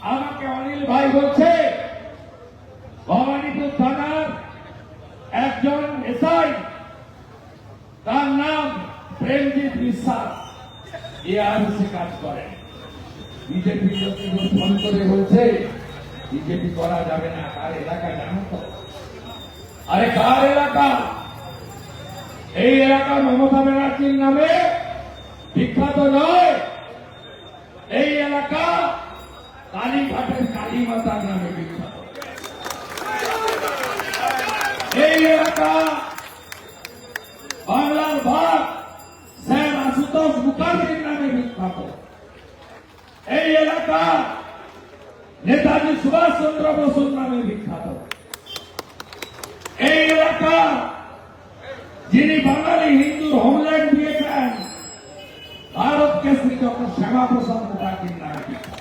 আমাকে অনিল ভাই বলছে ভবানীপুর থানার একজন এসআই, তার নাম প্রেমজিৎ বিশ্বাস, এআরসি কাজ করে। বিজেপি ফোন করে বলছে বিজেপি করা যাবে না। কার এলাকা জানো তো? আরে কার এলাকা? এই এলাকা মমতা ব্যানার্জির নামে বিখ্যাত নয়। এই এলাকা কালীঘাটের কালী মাতার নামে বিখ্যাত। এই এলাকা বাংলার ভাগ স্যার আশুতোষ মুখার্জির নামে বিখ্যাত। এই এলাকা নেতাজি সুভাষ চন্দ্র বসুর নামে বিখ্যাত। এই এলাকা যিনি বাঙালি হিন্দুর হোমল্যান্ড দিয়েছেন ভারত কেশরী ডক্টর শ্যামাপ্রসাদ মুখার্জির নামে বিখ্যাত।